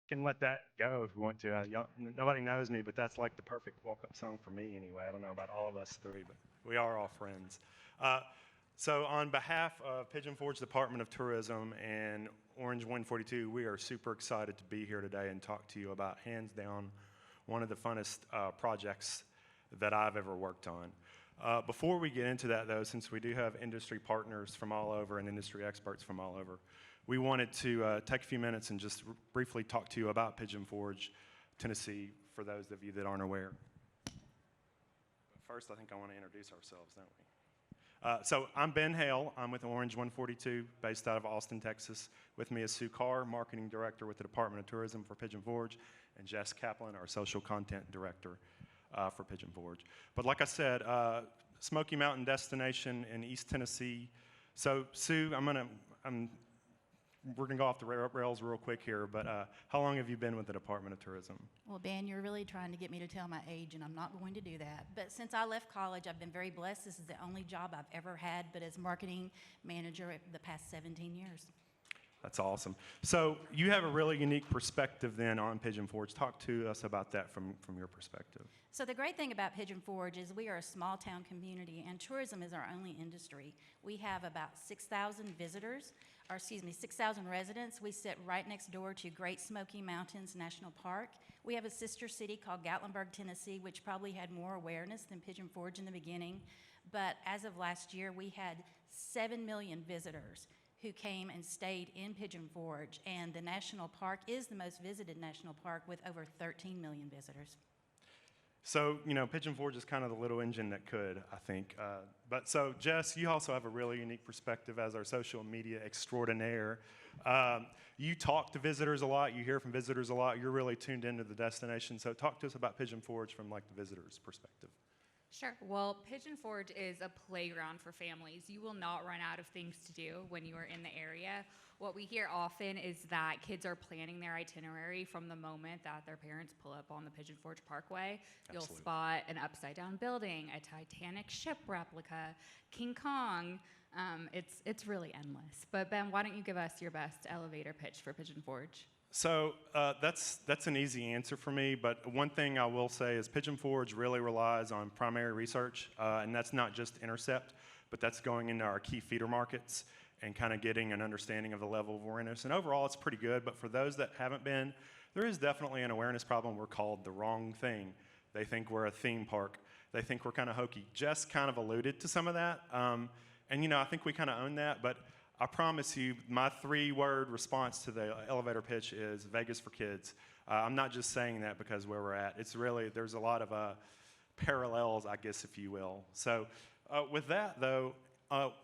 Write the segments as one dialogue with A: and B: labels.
A: Can let that go if you want to. Nobody knows me, but that's like the perfect walk-up song for me anyway. I don't know about all of us three, but we are all friends. Uh, so on behalf of Pigeon Forge Department of Tourism and Orange 142, we are super excited to be here today and talk to you about, hands down, one of the funnest projects that I've ever worked on. Before we get into that, though, since we do have industry partners from all over and industry experts from all over, we wanted to take a few minutes and just briefly talk to you about Pigeon Forge, Tennessee, for those of you that aren't aware. But first, I think I want to introduce ourselves, don't we? So I'm Ben Hale. I'm with Orange 142, based out of Austin, Texas. With me is Carr, Marketing Director with the Department of Tourism for Pigeon Forge, and Jess Kaplan, our Social Content Director for Pigeon Forge. But like I said, Smoky Mountain destination in East Tennessee. So Sue, we're going to go off the rails real quick here, but how long have you been with the Department of Tourism?
B: Well, Ben, you're really trying to get me to tell my age, and I'm not going to do that. But since I left college, I've been very blessed. This is the only job I've ever had, but as marketing manager the past 17 years.
A: That's awesome. So you have a really unique perspective then on Pigeon Forge. Talk to us about that from your perspective.
B: So the great thing about Pigeon Forge is we are a small town community, and tourism is our only industry. We have about 6,000 visitors, or 6,000 residents. We sit right next door to Great Smoky Mountains National Park. We have a sister city called Gatlinburg, Tennessee, which probably had more awareness than Pigeon Forge in the beginning. But as of last year, we had 7 million visitors who came and stayed in Pigeon Forge, and the national park is the most visited national park with over 13 million visitors.
A: So, Pigeon Forge is kind of the little engine that could, I think. But so, Jess, you also have a really unique perspective as our social media extraordinaire. You talk to visitors a lot. You hear from visitors a lot. You're really tuned into the destination. So talk to us about Pigeon Forge from like the visitor's perspective.
C: Sure. Well, Pigeon Forge is a playground for families. You will not run out of things to do when you are in the area. What we hear often is that kids are planning their itinerary from the moment that their parents pull up on the Pigeon Forge Parkway. You'll spot an upside-down building, a Titanic ship replica, King Kong. It's really endless. But Ben, why don't you give us your best elevator pitch for Pigeon Forge?
A: So that's an easy answer for me, but one thing I will say is Pigeon Forge really relies on primary research, and that's not just intercept, but that's going into our key feeder markets and kind of getting an understanding of the level of awareness. And overall, it's pretty good, but for those that haven't been, there is definitely an awareness problem. We're called the wrong thing. They think we're a theme park. They think we're kind of hokey. Jess kind of alluded to some of that, and I think we kind of own that, but I promise you, my 3-word response to the elevator pitch is Vegas for kids. I'm not just saying that because where we're at. It's really, there's a lot of parallels, I guess, if you will. So with that, though,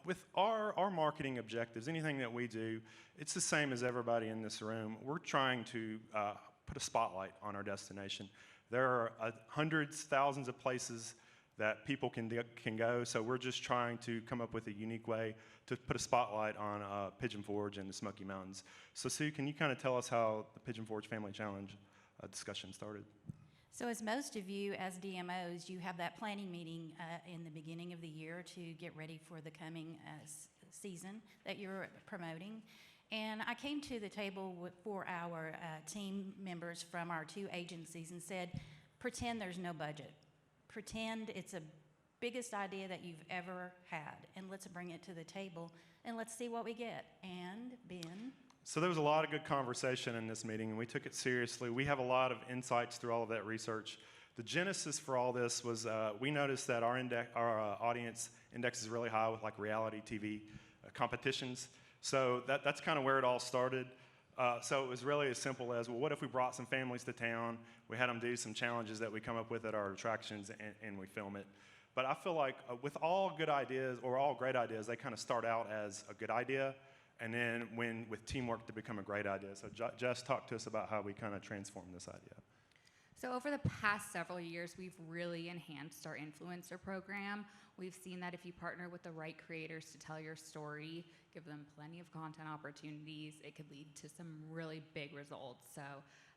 A: with our marketing objectives, anything that we do, it's the same as everybody in this room. We're trying to put a spotlight on our destination. There are hundreds, thousands of places that people can go, so we're just trying to come up with a unique way to put a spotlight on Pigeon Forge and the Smoky Mountains. So Sue, can you kind of tell us how the Pigeon Forge Family Challenge discussion started?
B: So as most of you as DMOs, you have that planning meeting in the beginning of the year to get ready for the coming season that you're promoting. And I came to the table for our team members from our 2 agencies and said, pretend there's no budget. Pretend it's a biggest idea that you've ever had, and let's bring it to the table, and let's see what we get. And Ben?
A: So there was a lot of good conversation in this meeting, and we took it seriously. We have a lot of insights through all of that research. The genesis for all this was we noticed that our audience index is really high with like reality TV competitions. So that's kind of where it all started. So it was really as simple as, well, what if we brought some families to town, we had them do some challenges that we come up with at our attractions, and we film it. But I feel like with all good ideas, or all great ideas, they kind of start out as a good idea, and then with teamwork to become a great idea. So Jess, talk to us about how we kind of transformed this idea.
C: So over the past several years, we've really enhanced our influencer program. We've seen that if you partner with the right creators to tell your story, give them plenty of content opportunities, it could lead to some really big results. So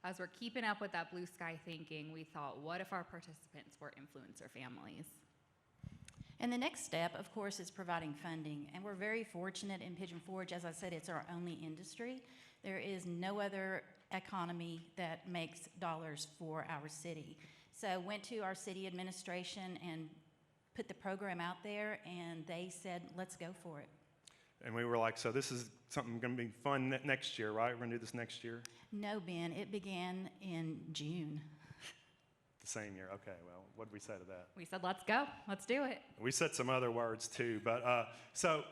C: as we're keeping up with that blue sky thinking, we thought, what if our participants were influencer families?
B: And the next step, of course, is providing funding. And we're very fortunate in Pigeon Forge. As I said, it's our only industry There is no other economy that makes dollars for our city. So went to our city administration and put the program out there, and they said, let's go for it.
A: And we were like, so this is something going to be fun next year, right? We're going to do this next year?
B: No, Ben, it began in June.
A: The same year. Okay, well, what did we say to that?
C: We said, let's go. Let's do it.
A: We said some other words too, but so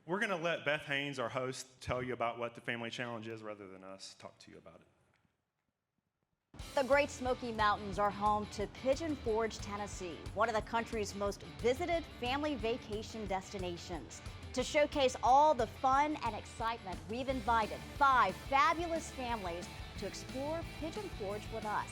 A: we're going to let Beth Haynes, our host, tell you about what the Family Challenge is rather than us talk to you about it.
D: The Great Smoky Mountains are home to Pigeon Forge, Tennessee, one of the country's most visited family vacation destinations. To showcase all the fun and excitement, we've invited 5 fabulous families to explore Pigeon Forge with us.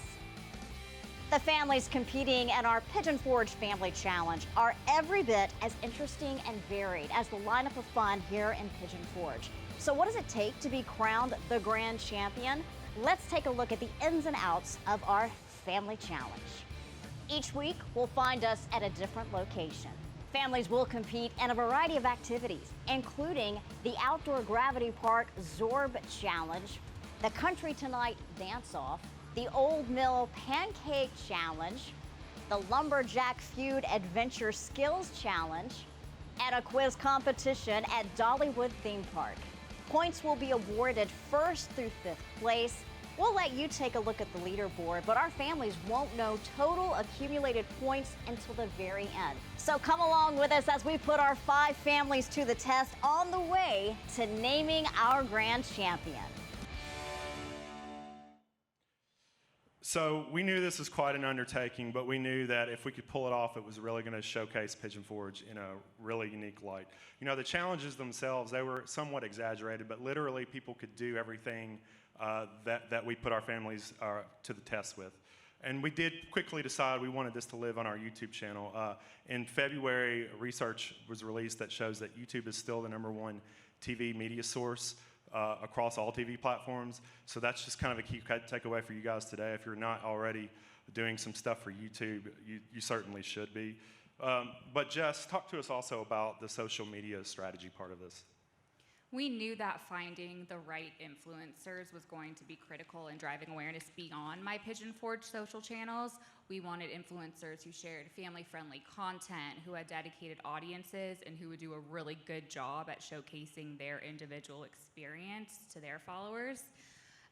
D: The families competing in our Pigeon Forge Family Challenge are every bit as interesting and varied as the lineup of fun here in Pigeon Forge. So what does it take to be crowned the grand champion? Let's take a look at the ins and outs of our Family Challenge. Each week, we'll find us at a different location. Families will compete in a variety of activities, including the Outdoor Gravity Park Zorb Challenge, the Country Tonight Dance-Off, the Old Mill Pancake Challenge, the Lumberjack Feud Adventure Skills Challenge, and a quiz competition at Dollywood Theme Park. Points will be awarded 1st through 5th place. We'll let you take a look at the leaderboard, but our families won't know total accumulated points until the very end. So come along with us as we put our 5 families to the test on the way to naming our grand champion.
A: So we knew this was quite an undertaking, but we knew that if we could pull it off, it was really going to showcase Pigeon Forge in a really unique light. You know, the challenges themselves, they were somewhat exaggerated, but literally people could do everything that we put our families to the test with. And we did quickly decide we wanted this to live on our YouTube channel. In February, research was released that shows that YouTube is still the #1 TV media source across all TV platforms. So that's just kind of a key takeaway for you guys today. If you're not already doing some stuff for YouTube, you certainly should be. But Jess, talk to us also about the social media strategy part of this.
C: We knew that finding the right influencers was going to be critical in driving awareness beyond my Pigeon Forge social channels. We wanted influencers who shared family-friendly content, who had dedicated audiences, and who would do a really good job at showcasing their individual experience to their followers.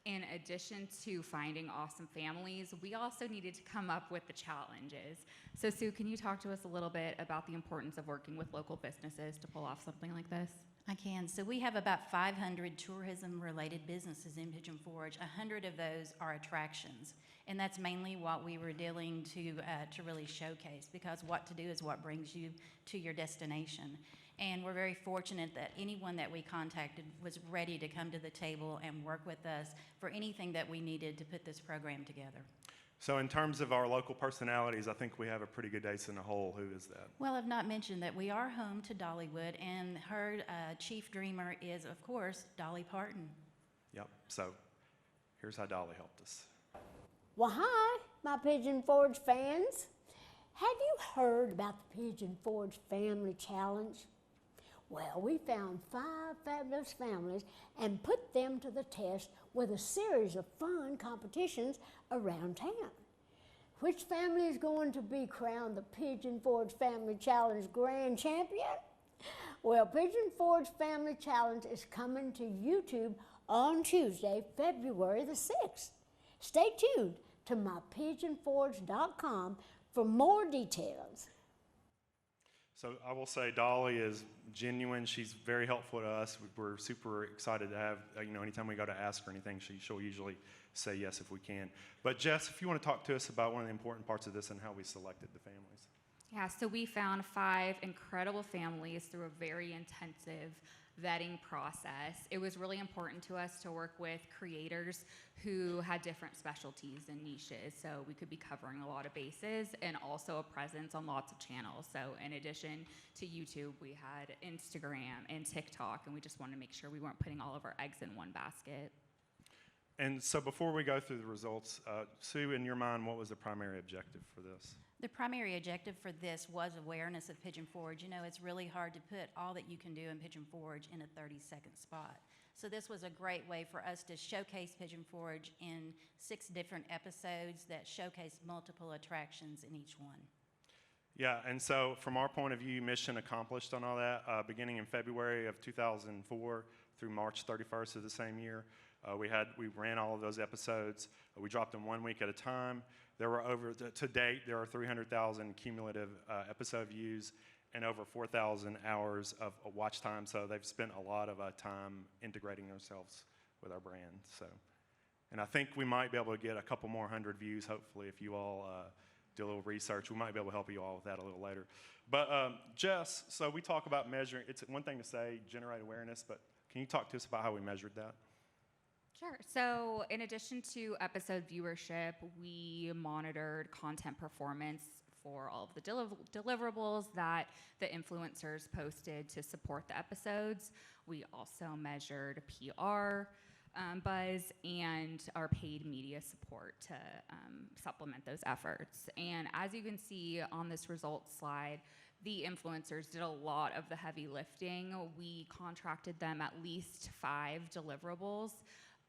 C: In addition to finding awesome families, we also needed to come up with the challenges. So Sue, can you talk to us a little bit about the importance of working with local businesses to pull off something like this?
B: I can. So we have about 500 tourism-related businesses in Pigeon Forge. 100 of those are attractions, and that's mainly what we were dealing to really showcase, because what to do is what brings you to your destination. And we're very fortunate that anyone that we contacted was ready to come to the table and work with us for anything that we needed to put this program together.
A: So in terms of our local personalities, I think we have a pretty good ace in the hole. Who is that?
B: Well, I've not mentioned that we are home to Dollywood, and her chief dreamer is, of course, Dolly Parton.
A: Yep, so here's how Dolly helped us.
E: Well, hi, my Pigeon Forge fans. Have you heard about the Pigeon Forge Family Challenge? Well, we found 5 fabulous families and put them to the test with a series of fun competitions around town. Which family is going to be crowned the Pigeon Forge Family Challenge Grand Champion? Well, Pigeon Forge Family Challenge is coming to YouTube on Tuesday, February the 6th. Stay tuned to mypigeonforge.com for more details.
A: So I will say Dolly is genuine. She's very helpful to us. We're super excited to have, anytime we go to ask her anything, she'll usually say yes if we can. But Jess, if you want to talk to us about one of the important parts of this and how we selected the families.
C: Yeah, so we found 5 incredible families through a very intensive vetting process. It was really important to us to work with creators who had different specialties and niches, so we could be covering a lot of bases, and also a presence on lots of channels. So in addition to YouTube, we had Instagram and TikTok, and we just wanted to make sure we weren't putting all of our eggs in one basket.
A: And so before we go through the results, Sue, in your mind, what was the primary objective for this?
B: The primary objective for this was awareness of Pigeon Forge. You know, it's really hard to put all that you can do in Pigeon Forge in a 30-second spot. So this was a great way for us to showcase Pigeon Forge in 6 different episodes that showcase multiple attractions in each one.
A: Yeah, and so from our point of view, mission accomplished on all that. Beginning in February of 2004 through March 31st of the same year, we ran all of those episodes. We dropped them 1 week at a time. There were to date, there are 300,000 cumulative episode views and over 4,000 hours of watch time. So they've spent a lot of time integrating themselves with our brand. So, and I think we might be able to get a couple more hundred views, hopefully, if you all do a little research. We might be able to help you all with that a little later. But Jess, so we talk about measuring. It's one thing to say generate awareness, but can you talk to us about how we measured that?
C: Sure. So, in addition to episode viewership, we monitored content performance for all of the deliverables that the influencers posted to support the episodes. We also measured PR buzz and our paid media support to supplement those efforts. And as you can see on this results slide, the influencers did a lot of the heavy lifting. We contracted them at least 5 deliverables.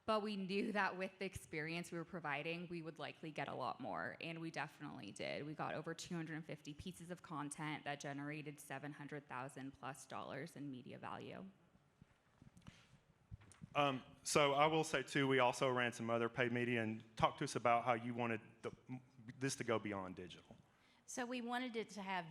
C: But we knew that with the experience we were providing, we would likely get a lot more, and we definitely did. We got over 250 pieces of content that generated $700,000+ in media value.
A: So I will say, too, we also ran some other paid media, and talk to us about how you wanted this to go beyond digital.
B: So we wanted it to have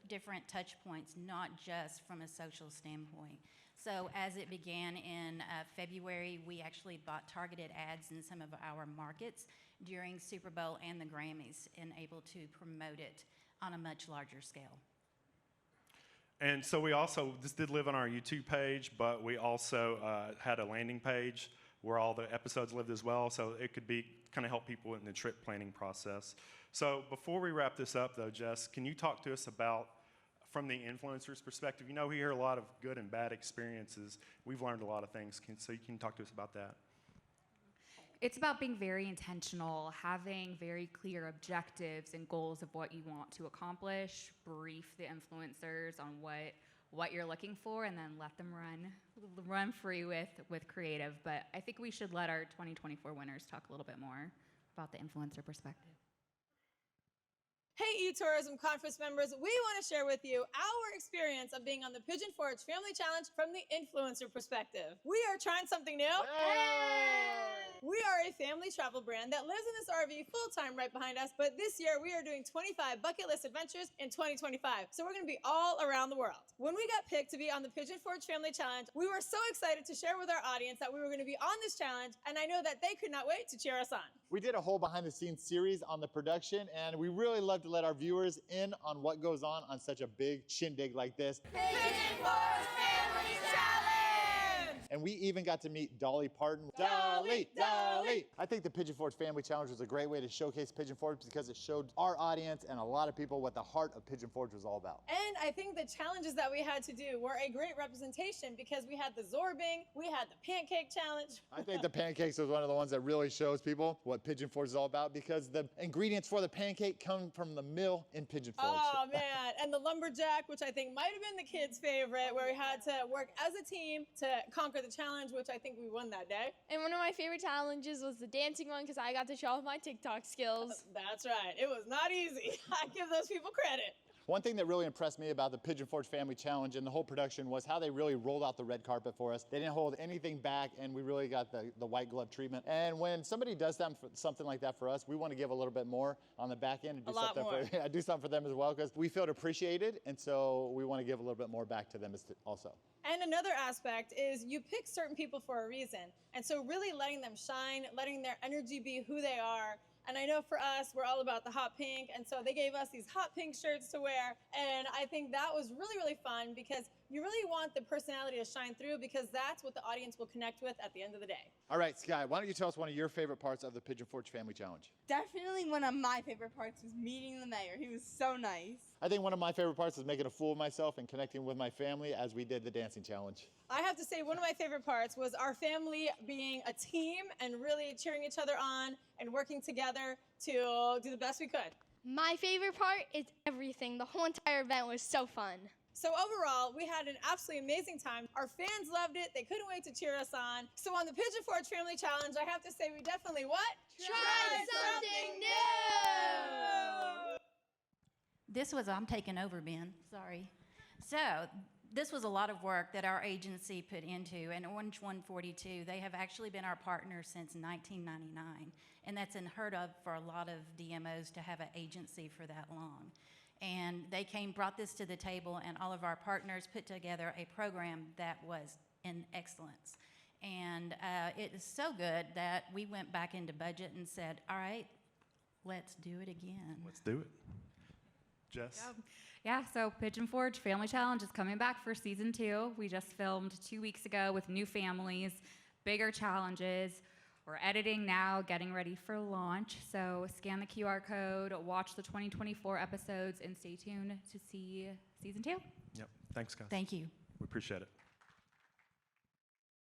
B: different touch points, not just from a social standpoint. So as it began in February, we actually bought targeted ads in some of our markets during Super Bowl and the Grammys and able to promote it on a much larger scale.
A: And so this did live on our YouTube page, but we also had a landing page where all the episodes lived as well, so it could be kind of help people in the trip planning process. So before we wrap this up, though, Jess, can you talk to us about, from the influencer's perspective, you know, we hear a lot of good and bad experiences. We've learned a lot of things, so you can talk to us about that.
C: It's about being very intentional, having very clear objectives and goals of what you want to accomplish, brief the influencers on what you're looking for, and then let them run free with creative. But I think we should let our 2024 winners talk a little bit more about the influencer perspective.
F: Hey, eTourism Conference members, we want to share with you our experience of being on the Pigeon Forge Family Challenge from the influencer perspective. We are trying something new. Hey! We are a family travel brand that lives in this RV full-time right behind us, but this year we are doing 25 bucket list adventures in 2025. So we're going to be all around the world. When we got picked to be on the Pigeon Forge Family Challenge, we were so excited to share with our audience that we were going to be on this challenge, and I know that they could not wait to cheer us on.
G: We did a whole behind-the-scenes series on the production, and we really love to let our viewers in on what goes on such a big shindig like this.
F: Pigeon Forge Family Challenge!
G: And we even got to meet Dolly Parton. Dolly, Dolly! I think the Pigeon Forge Family Challenge was a great way to showcase Pigeon Forge because it showed our audience and a lot of people what the heart of Pigeon Forge was all about.
F: And I think the challenges that we had to do were a great representation because we had the Zorbing, we had the Pancake Challenge.
G: I think the pancakes was one of the ones that really shows people what Pigeon Forge is all about because the ingredients for the pancake come from the mill in Pigeon Forge.
F: Oh man, and the Lumberjack, which I think might have been the kids' favorite, where we had to work as a team to conquer the challenge, which I think we won that day.
H: And one of my favorite challenges was the dancing one because I got to show off my TikTok skills.
F: That's right, it was not easy. I give those people credit.
G: One thing that really impressed me about the Pigeon Forge Family Challenge and the whole production was how they really rolled out the red carpet for us. They didn't hold anything back, and we really got the white glove treatment. And when somebody does something like that for us, we want to give a little bit more on the back end and do something for them as well because we feel appreciated, and so we want to give a little bit more back to them also.
F: And another aspect is you pick certain people for a reason. And so really letting them shine, letting their energy be who they are. And I know for us, we're all about the hot pink. And so they gave us these hot pink shirts to wear. And I think that was really, really fun because you really want the personality to shine through because that's what the audience will connect with at the end of the day.
G: All right, Sky, why don't you tell us one of your favorite parts of the Pigeon Forge Family Challenge?
I: Definitely one of my favorite parts was meeting the mayor. He was so nice.
G: I think one of my favorite parts was making a fool of myself and connecting with my family as we did the dancing challenge.
F: I have to say one of my favorite parts was our family being a team and really cheering each other on and working together to do the best we could.
H: My favorite part is everything. The whole entire event was so fun.
F: So overall, we had an absolutely amazing time. Our fans loved it. They couldn't wait to cheer us on. So on the Pigeon Forge Family Challenge, I have to say we definitely what?
H: Try something new!
B: I'm taking over, Ben, sorry. So, this was a lot of work that our agency put into, and Orange 142, they have actually been our partner since 1999, and that's unheard of for a lot of DMOs to have an agency for that long. And they brought this to the table, and all of our partners put together a program that was in excellence. And it is so good that we went back into budget and said, all right, let's do it again.
A: Let's do it. Jess?
C: Yeah, so Pigeon Forge Family Challenge is coming back for season 2. We just filmed 2 weeks ago with new families, bigger challenges. We're editing now, getting ready for launch. So scan the QR code, watch the 2024 episodes, and stay tuned to see season 2.
A: Yep. Thanks, guys.
B: Thank you.
A: We appreciate it.